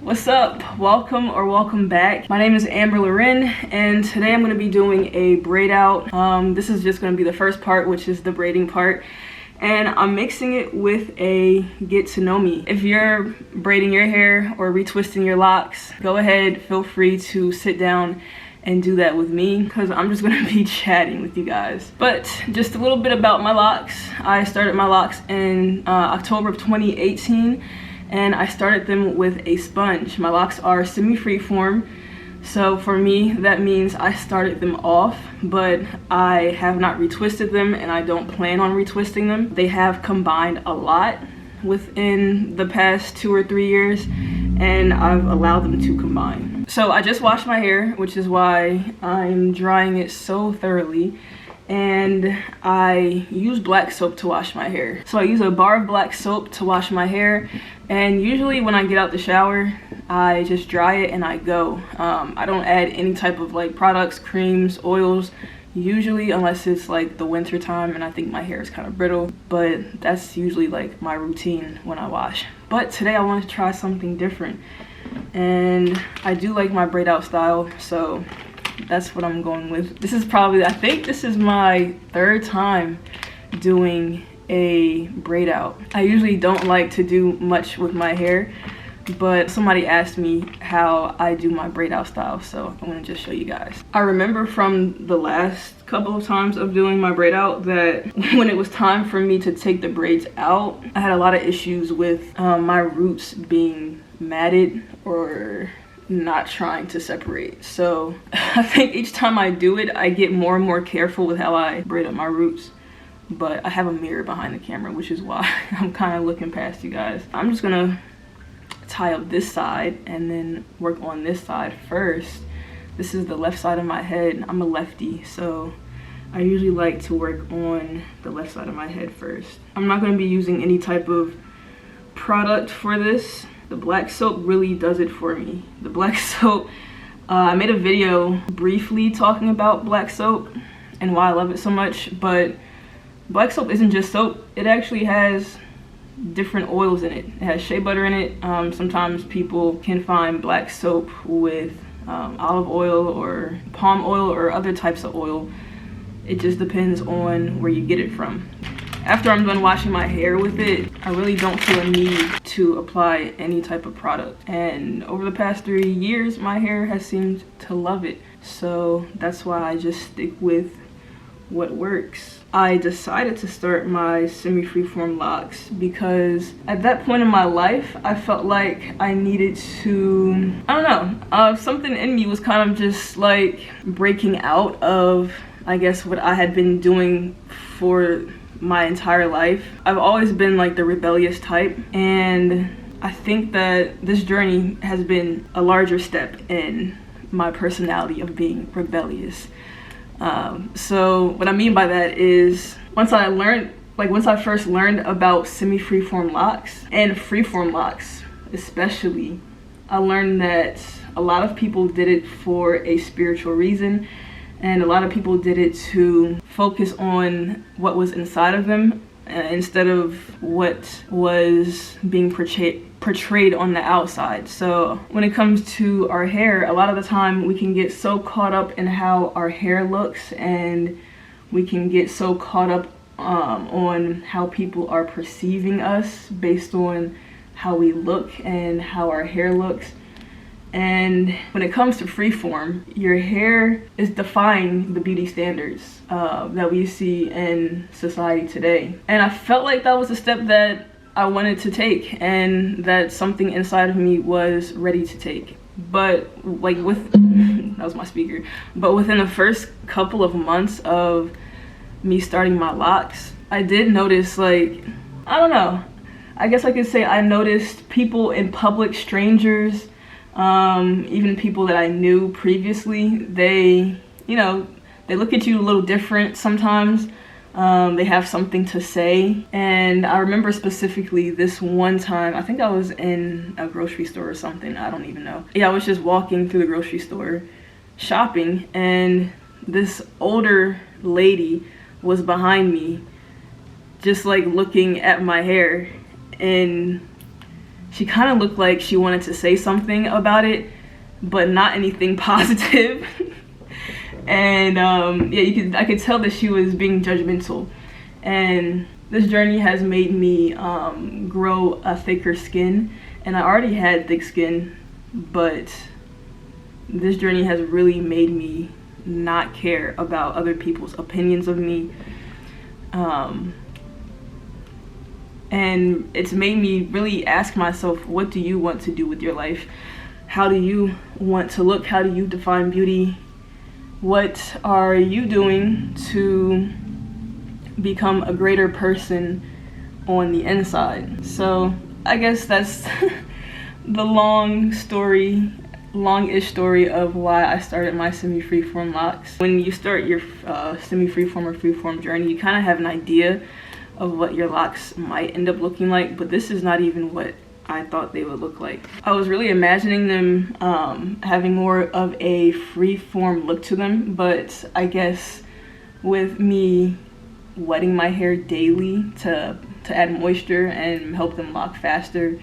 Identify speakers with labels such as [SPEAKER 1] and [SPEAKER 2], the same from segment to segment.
[SPEAKER 1] What's up? Welcome back. My name is Amber Loren, and today I'm going to be doing a braid out. This is just going to be the first part, which is the braiding part, and I'm mixing it with a get to know me. If you're braiding your hair or retwisting your locks, go ahead, feel free to sit down and do that with me, because I'm just going to be chatting with you guys. But just a little bit about my locks. I started my locks in October of 2018. And I started them with a sponge. My locks are semi-freeform, so for me that means I started them off, but I have not retwisted them and I don't plan on retwisting them. They have combined a lot within the past 2 or 3 years, and I've allowed them to combine. So I just washed my hair, which is why I'm drying it so thoroughly. And I use black soap to wash my hair. So I use a bar of black soap to wash my hair, and usually when I get out the shower I just dry it and I go. I don't add any type of like products, creams, oils, usually, unless it's like the winter time and I think my hair is kind of brittle, but that's usually like my routine when I wash. But today I wanted to try something different, and I do like my braid out style, so that's what I'm going with. This is probably, I think this is my 3rd time doing a braid out. I usually don't like to do much with my hair, but somebody asked me how I do my braid out style, so I'm gonna just show you guys. I remember from the last couple of times of doing my braid out that when it was time for me to take the braids out, I had a lot of issues with my roots being matted or not trying to separate. So I think each time I do it I get more and more careful with how I braid up my roots. But I have a mirror behind the camera, which is why I'm kind of looking past you guys. I'm just gonna tie up this side and then work on this side first. This is the left side of my head. I'm a lefty, so I usually like to work on the left side of my head first. I'm not going to be using any type of product for this. The black soap really does it for me. The black soap, I made a video briefly talking about black soap and why I love it so much, but black soap isn't just soap. It actually has different oils in it. It has shea butter in it. Sometimes people can find black soap with olive oil or palm oil or other types of oil. It just depends on where you get it from. After I'm done washing my hair with it, I really don't feel a need to apply any type of product. And over the past 3 years, my hair has seemed to love it. So that's why I just stick with what works. I decided to start my semi-freeform locks because at that point in my life, I felt like I needed to, I don't know, something in me was kind of just like breaking out of, I guess, what I had been doing for my entire life. I've always been like the rebellious type, and I think that this journey has been a larger step in my personality of being rebellious. So what I mean by that is once I first learned about semi-freeform locks and freeform locks especially, I learned that a lot of people did it for a spiritual reason, and a lot of people did it to focus on what was inside of them instead of what was being portrayed on the outside. So when it comes to our hair, a lot of the time we can get so caught up in how our hair looks, and we can get so caught up on how people are perceiving us based on how we look and how our hair looks. And when it comes to freeform, your hair is defying the beauty standards that we see in society today. And I felt like that was a step that I wanted to take, and that something inside of me was ready to take. But like that was my speaker. But within the first couple of months of me starting my locks, I did notice, like, I don't know, I guess I could say I noticed people in public, strangers, even people that I knew previously, they look at you a little different sometimes. They have something to say. And I remember specifically this one time, I think I was in a grocery store or something, I don't even know. Yeah, I was just walking through the grocery store shopping, and this older lady was behind me just like looking at my hair, and she kind of looked like she wanted to say something about it, but not anything positive. And yeah, I could tell that she was being judgmental. And this journey has made me grow a thicker skin, and I already had thick skin, but this journey has really made me not care about other people's opinions of me. And it's made me really ask myself, what do you want to do with your life? How do you want to look? How do you define beauty? What are you doing to become a greater person on the inside? So I guess that's the longish story of why I started my semi-freeform locks. When you start your semi-freeform or freeform journey, you kind of have an idea of what your locks might end up looking like, but this is not even what I thought they would look like. I was really imagining them having more of a freeform look to them, but I guess with me wetting my hair daily to add moisture and help them lock faster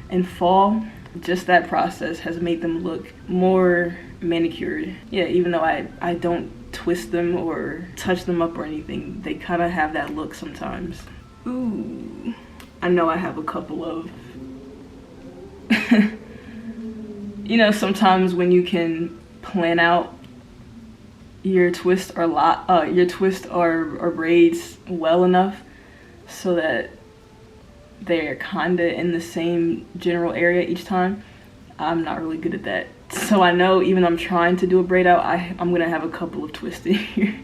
[SPEAKER 1] in fall, just that process has made them look more manicured. Yeah, even though I don't twist them or touch them up or anything, they kind of have that look sometimes. Ooh, I know I have a couple of you know, sometimes when you can plan out your twist or braids well enough so that they're kinda in the same general area each time. I'm not really good at that. So I know even though I'm trying to do a braid out, I'm gonna have a couple of twists in here.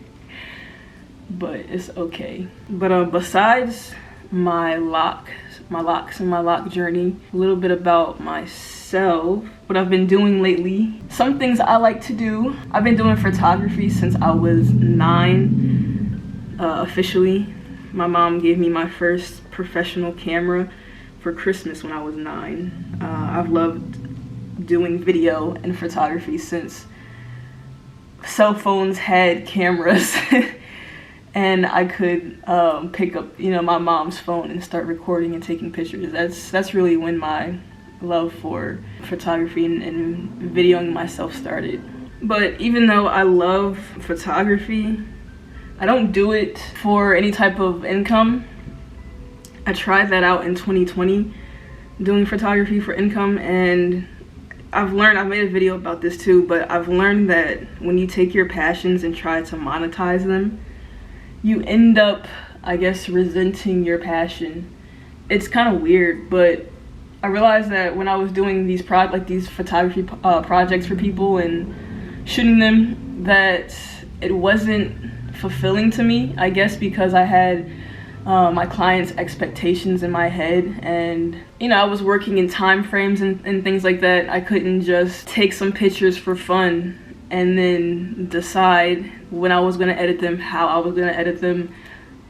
[SPEAKER 1] But it's okay. But besides my locks and my lock journey, a little bit about myself, what I've been doing lately. Some things I like to do. I've been doing photography since I was 9, officially. My mom gave me my first professional camera for Christmas when I was 9. I've loved doing video and photography since cell phones had cameras. And I could pick up, you know, my mom's phone and start recording and taking pictures. That's really when my love for photography and videoing myself started. But even though I love photography, I don't do it for any type of income. I tried that out in 2020, doing photography for income, and I've made a video about this too, but I've learned that when you take your passions and try to monetize them, you end up, I guess, resenting your passion. It's kind of weird, but I realized that when I was doing these photography projects for people and shooting them, that it wasn't fulfilling to me, I guess because I had my clients' expectations in my head, and you know, I was working in time frames and things like that. I couldn't just take some pictures for fun and then decide when I was going to edit them, how I was going to edit them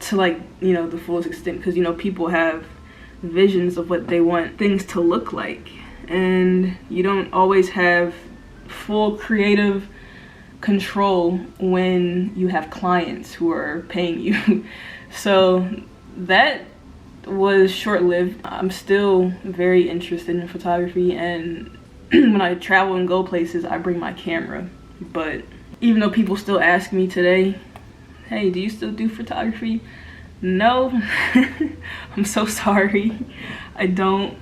[SPEAKER 1] to, like, you know, the fullest extent, because you know, people have visions of what they want things to look like, and you don't always have full creative control when you have clients who are paying you. So that was short-lived. I'm still very interested in photography, and when I travel and go places, I bring my camera. But even though people still ask me today, hey, do you still do photography? No. I'm so sorry. I don't.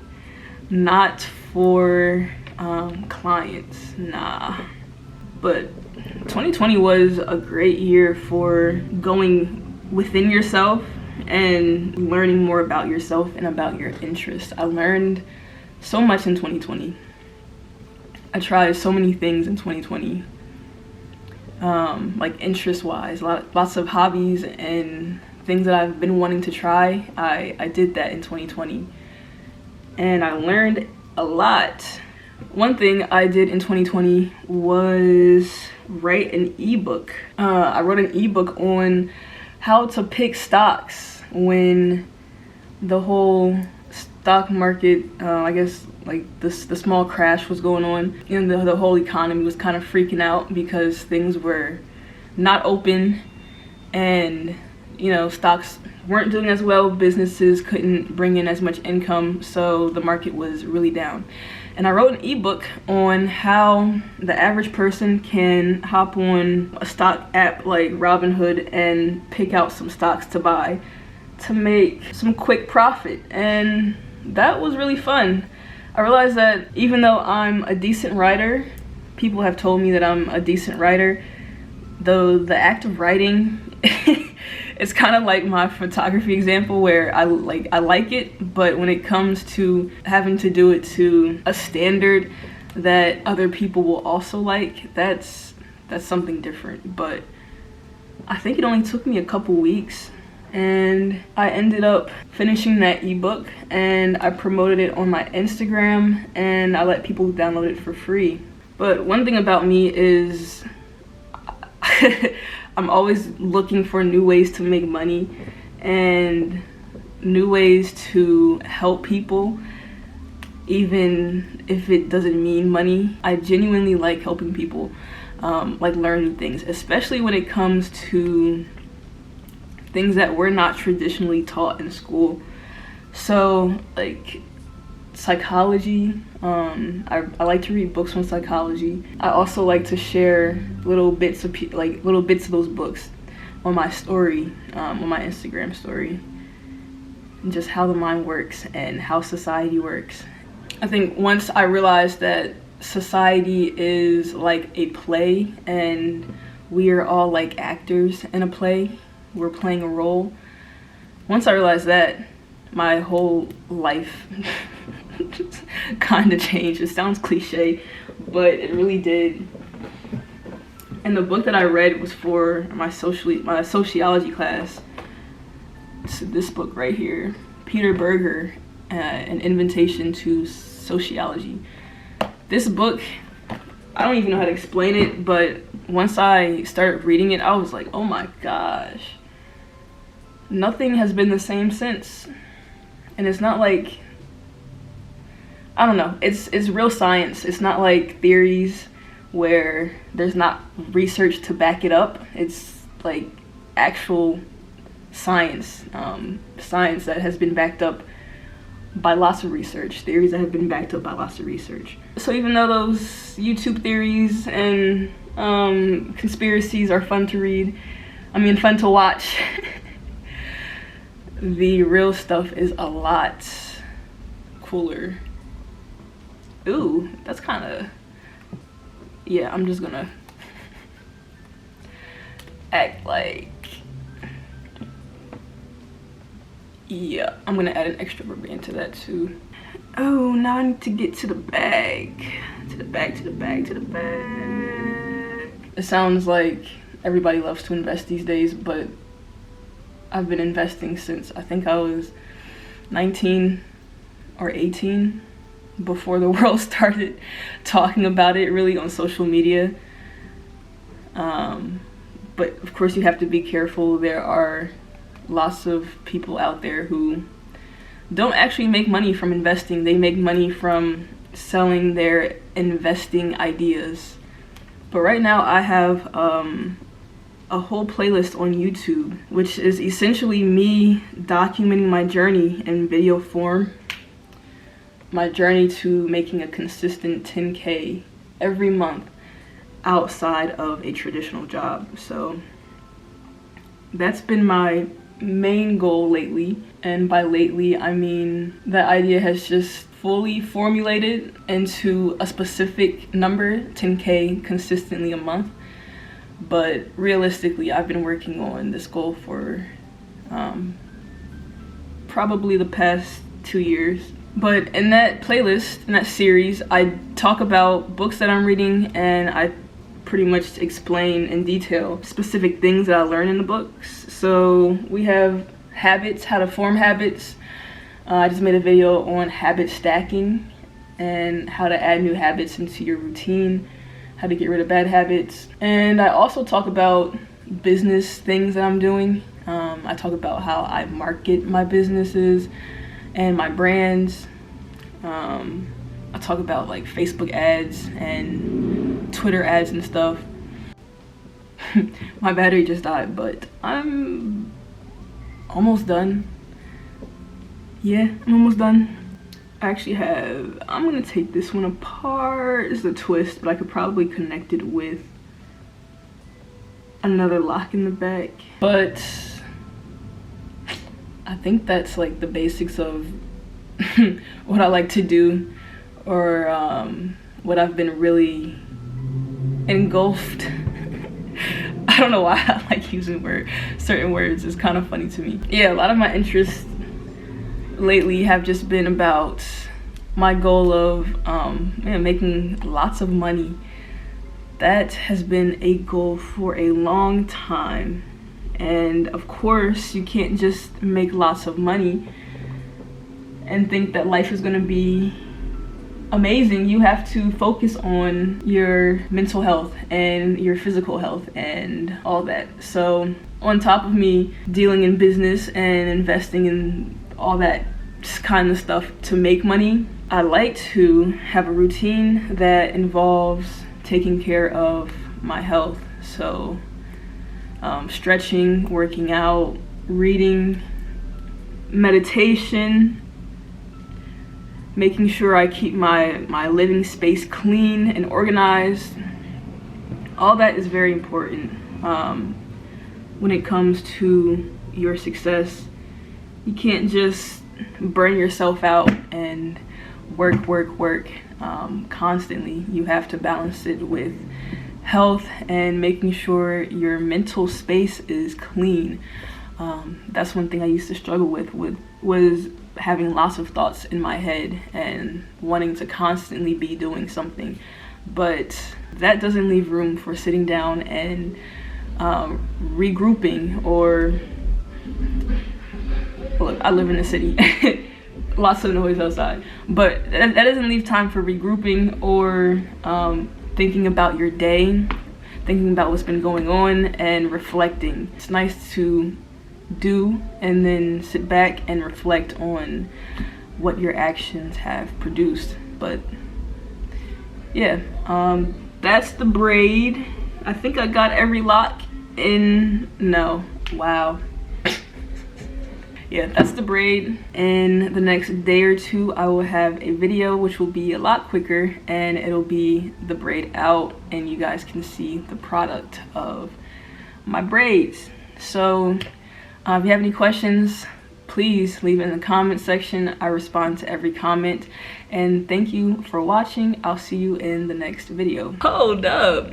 [SPEAKER 1] Not for clients, nah. But 2020 was a great year for going within yourself and learning more about yourself and about your interests. I learned so much in 2020. I tried so many things in 2020, like interest-wise, lots of hobbies and things that I've been wanting to try. I did that in 2020, and I learned a lot. One thing I did in 2020 was write an ebook. I wrote an ebook on how to pick stocks when the whole stock market, I guess, like the small crash was going on, and the whole economy was kind of freaking out because things were not open, and you know, stocks weren't doing as well. Businesses couldn't bring in as much income, so the market was really down. And I wrote an ebook on how the average person can hop on a stock app like Robinhood and pick out some stocks to buy to make some quick profit. And that was really fun. I realized that even though I'm a decent writer, people have told me that I'm a decent writer, though the act of writing it's kind of like my photography example, where I like it, but when it comes to having to do it to a standard that other people will also like, that's something different. But I think it only took me a couple weeks, and I ended up finishing that ebook, and I promoted it on my Instagram, and I let people download it for free. But one thing about me is I'm always looking for new ways to make money and new ways to help people, even if it doesn't mean money. I genuinely like helping people like learn new things, especially when it comes to things that we're not traditionally taught in school. So like psychology, I like to read books on psychology. I also like to share little bits of those books on my story, on my Instagram story, and just how the mind works and how society works. I think once I realized that society is like a play and we are all like actors in a play, we're playing a role. Once I realized that, my whole life kind of changed. It sounds cliche, but it really did. And the book that I read was for my sociology class. It's this book right here, Peter Berger, An Invitation to Sociology. This book, I don't even know how to explain it, but once I started reading it, I was like, oh my gosh, nothing has been the same since. And it's not like, I don't know, it's real science. It's not like theories where there's not research to back it up. It's like actual science, science that has been backed up by lots of research, theories that have been backed up by lots of research. So even though those YouTube theories and conspiracies are fun to read, fun to watch, the real stuff is a lot cooler. Ooh, that's kind of, yeah, I'm just gonna act like, yeah, I'm gonna add an extra rubber band to that too. Oh, now I need to get to the bag. To the bag. It sounds like everybody loves to invest these days, but I've been investing since I think I was 19 or 18, before the world started talking about it really on social media. But of course you have to be careful. There are lots of people out there who don't actually make money from investing. They make money from selling their investing ideas. But right now I have a whole playlist on YouTube, which is essentially me documenting my journey in video form, my journey to making a consistent 10K every month outside of a traditional job. So that's been my main goal lately, and by lately I mean that idea has just fully formulated into a specific number, 10K consistently a month. But realistically, I've been working on this goal for probably the past 2 years. But in that playlist, in that series, I talk about books that I'm reading, and I pretty much explain in detail specific things that I learned in the books. So we have habits, how to form habits. I just made a video on habit stacking and how to add new habits into your routine, how to get rid of bad habits. And I also talk about business things that I'm doing. I talk about how I market my businesses and my brands. I talk about like Facebook ads and Twitter ads and stuff. My battery just died, but I'm almost done. Yeah, I'm almost done. I actually have, I'm gonna take this one apart. It's a twist, but I could probably connect it with another lock in the back. But I think that's like the basics of what I like to do, or what I've been really engulfed. I don't know why I like using certain words. It's kind of funny to me. Yeah, a lot of my interests lately have just been about my goal of making lots of money. That has been a goal for a long time, and of course you can't just make lots of money and think that life is going to be amazing. You have to focus on your mental health and your physical health and all that. So on top of me dealing in business and investing in all that kind of stuff to make money, I like to have a routine that involves taking care of my health. So stretching, working out, reading, meditation, making sure I keep my living space clean and organized. All that is very important when it comes to your success. You can't just burn yourself out and work constantly. You have to balance it with health and making sure your mental space is clean. That's one thing I used to struggle with was having lots of thoughts in my head and wanting to constantly be doing something, but that doesn't leave room for sitting down and regrouping. Or look, I live in the city. Lots of noise outside, but that doesn't leave time for regrouping or thinking about your day, thinking about what's been going on and reflecting. It's nice to do and then sit back and reflect on what your actions have produced. But yeah, that's the braid. I think I got every lock in. No, wow. Yeah, that's the braid. In the next day or two, I will have a video which will be a lot quicker, and it'll be the braid out, and you guys can see the product of my braids. So if you have any questions, please leave it in the comment section. I respond to every comment, and thank you for watching. I'll see you in the next video. Hold up.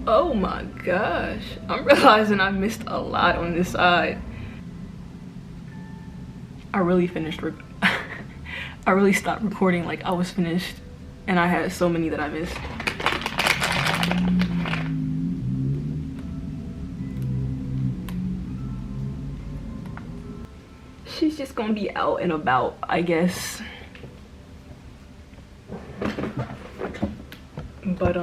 [SPEAKER 1] Oh my gosh, I'm realizing I missed a lot on this side. I really I really stopped recording like I was finished, and I had so many that I missed. She's just gonna be out and about, I guess. But